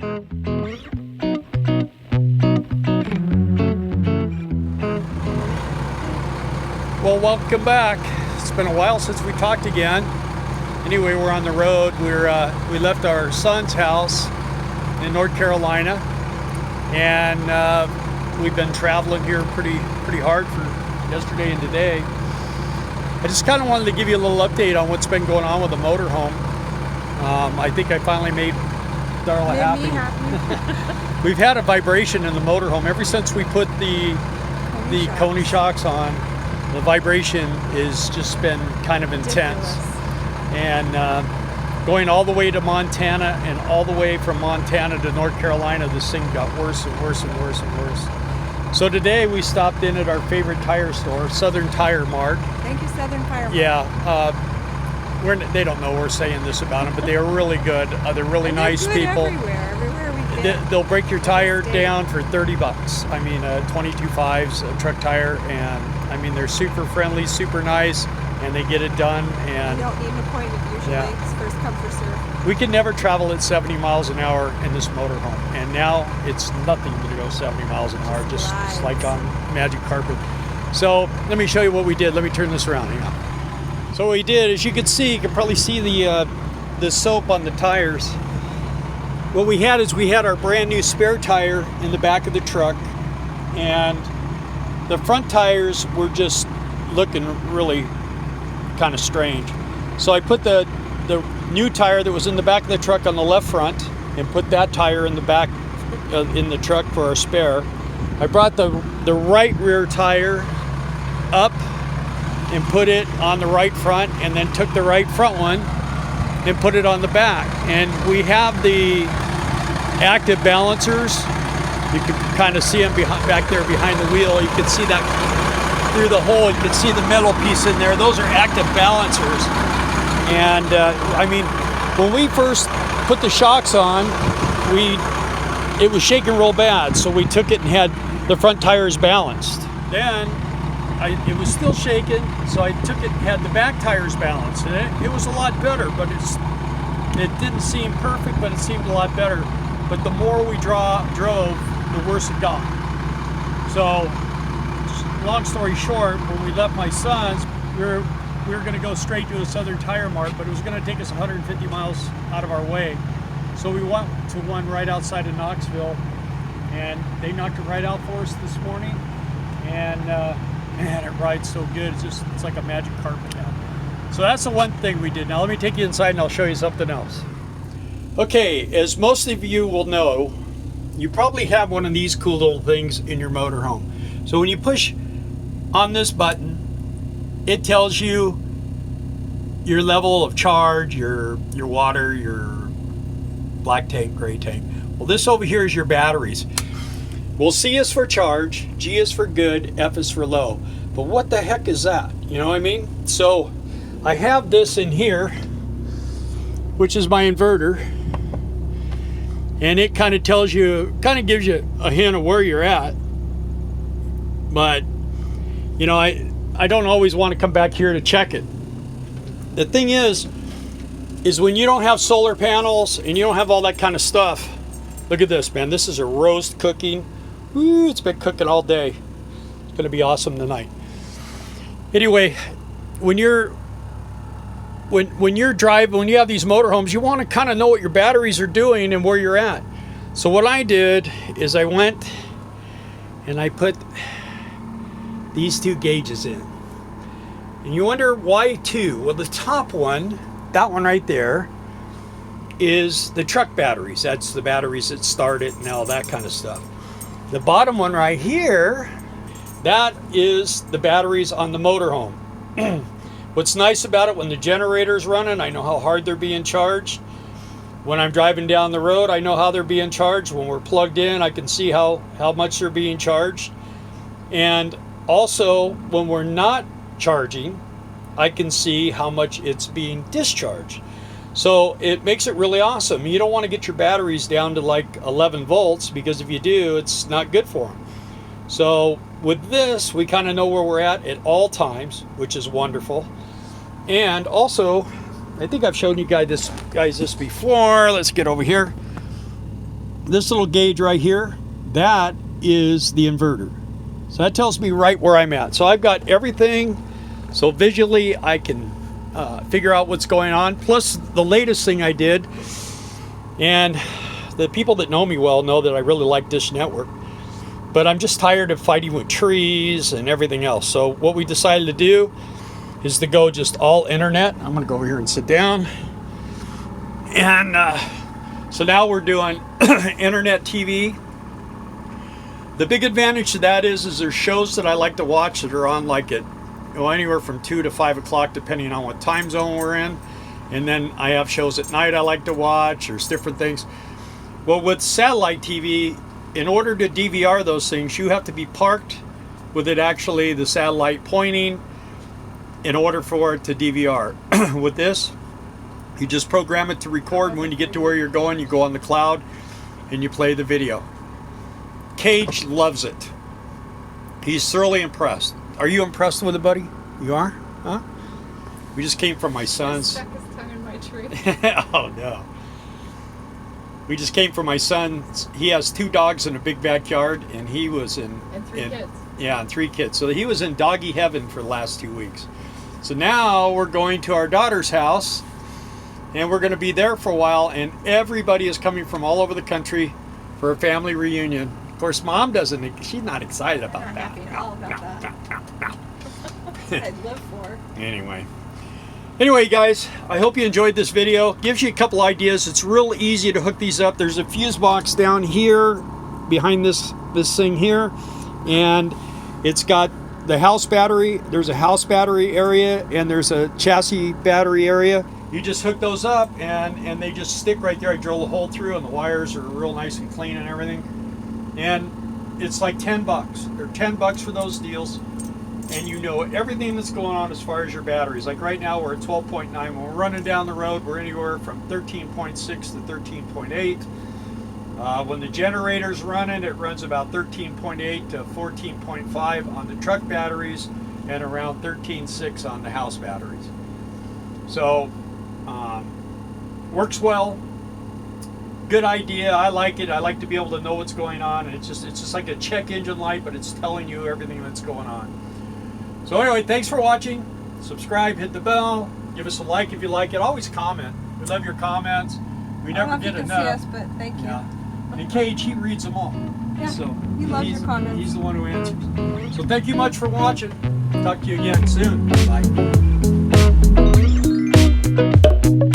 Well, welcome back. It's been a while since we talked again. Anyway, we're on the road. We left our son's house in North Carolina, and we've been traveling here pretty hard for yesterday and today. I just kind of wanted to give you a little update on what's been going on with the motorhome. I think I finally made Darla happy. We've had a vibration in the motorhome ever since we put the KONI Shocks on. The vibration has just been kind of intense. And going all the way to Montana and all the way from Montana to North Carolina, this thing got worse and worse and worse and worse. So today we stopped in at our favorite tire store, Southern Tire Mart. Thank you, Southern Tire Mart. Yeah, they don't know we're saying this about them, but they are really good. They're really nice people. Everywhere we've been. They'll break your tire down for $30. I mean, 22.5's a truck tire, and I mean they're super friendly, super nice, and they get it done. And you don't need an appointment usually. It's first come, first serve. We could never travel at 70 miles an hour in this motorhome, and now it's nothing to go 70 miles an hour, just like on magic carpet. So let me show you what we did. Let me turn this around. Hang on. So what we did, as you can see, you can probably see the soap on the tires. What we had is we had our brand new spare tire in the back of the truck, and the front tires were just looking really kind of strange. So I put the new tire that was in the back of the truck on the left front and put that tire in the back in the truck for our spare. I brought the right rear tire up and put it on the right front, and then took the right front one and put it on the back. And we have the active balancers. You can kind of see them back there behind the wheel. You can see that through the hole. You can see the metal piece in there. Those are active balancers. And I mean, when we first put the shocks on, it was shaking real bad. So we took it and had the front tires balanced. Then it was still shaking, so I took it and had the back tires balanced. And it was a lot better, but it didn't seem perfect, but it seemed a lot better. But the more we drove, the worse it got. So, long story short, when we left my son's, we were going to go straight to a Southern Tire Mart, but it was going to take us 150 miles out of our way. So we went to one right outside of Knoxville, and they knocked it right out for us this morning. And man, it rides so good. It's like a magic carpet now. So that's the one thing we did. Now let me take you inside and I'll show you something else. Okay, as most of you will know, you probably have one of these cool little things in your motorhome. So when you push on this button, it tells you your level of charge, your water, your black tank, gray tank. Well, this over here is your batteries. Well, C is for charge, G is for good, F is for low. But what the heck is that? You know what I mean? So I have this in here, which is my inverter. And it kind of tells you, kind of gives you a hint of where you're at. But, you know, I don't always want to come back here to check it. The thing is when you don't have solar panels and you don't have all that kind of stuff, look at this, man. This is a roast cooking. Ooh, it's been cooking all day. It's going to be awesome tonight. Anyway, when you're driving, when you have these motorhomes, you want to kind of know what your batteries are doing and where you're at. So what I did is I went and I put these two gauges in. And you wonder why two? Well, the top one, that one right there, is the truck batteries. That's the batteries that start it and all that kind of stuff. The bottom one right here, that is the batteries on the motorhome. What's nice about it, when the generator's running, I know how hard they're being charged. When I'm driving down the road, I know how they're being charged. When we're plugged in, I can see how much they're being charged. And also, when we're not charging, I can see how much it's being discharged. So it makes it really awesome. You don't want to get your batteries down to like 11 volts, because if you do, it's not good for them. So with this, we kind of know where we're at all times, which is wonderful. And also, I think I've shown you guys this before. Let's get over here. this little gauge right here, that is the inverter. So that tells me right where I'm at. So I've got everything, so visually I can figure out what's going on. Plus the latest thing I did, and the people that know me well know that I really like Dish Network, but I'm just tired of fighting with trees and everything else. So what we decided to do is to go just all internet. I'm gonna go over here and sit down. And so now we're doing internet TV. The big advantage to that is there's shows that I like to watch that are on like at anywhere from 2 to 5 o'clock depending on what time zone we're in. And then I have shows at night I like to watch. There's different things. Well, with satellite TV, in order to DVR those things, you have to be parked with it actually, the satellite pointing, in order for it to DVR. With this, you just program it to record. When you get to where you're going, you go on the cloud and you play the video. Cage loves it. He's thoroughly impressed. Are you impressed with it, buddy? You are? Huh? We just came from my son's. Stuck his tongue in my tree. Oh no. We just came from my son's. He has 2 dogs in a big backyard, and he was in. And 3 kids. Yeah, and 3 kids. So he was in doggy heaven for the last 2 weeks. So now we're going to our daughter's house, and we're going to be there for a while, and everybody is coming from all over the country for a family reunion. Of course, Mom doesn't. She's not excited about I'm that. not happy at all about that. I'd live for. Anyway, guys, I hope you enjoyed this video. Gives you a couple ideas. It's real easy to hook these up. There's a fuse box down here behind this thing here, and it's got the house battery. There's a house battery area, and there's a chassis battery area. You just hook those up, and they just stick right there. I drill a hole through, and the wires are real nice and clean and everything. And it's like 10 bucks. They're 10 bucks for those deals. And you know everything that's going on as far as your batteries. Like right now we're at 12.9. When we're running down the road, we're anywhere from 13.6 to 13.8. When the generator's running, it runs about 13.8 to 14.5 on the truck batteries and around 13.6 on the house batteries. So, works well. Good idea. I like it. I like to be able to know what's going on. And it's just like a check engine light, but it's telling you everything that's going on. So anyway, thanks for watching. Subscribe, hit the bell, give us a like if you like it. Always comment. We love your comments. We never get enough. Yes, but thank you. Yeah. And Cage, he reads them all. Yeah, so he loves your comments. He's the one who answers. So thank you much for watching. Talk to you again soon. Bye.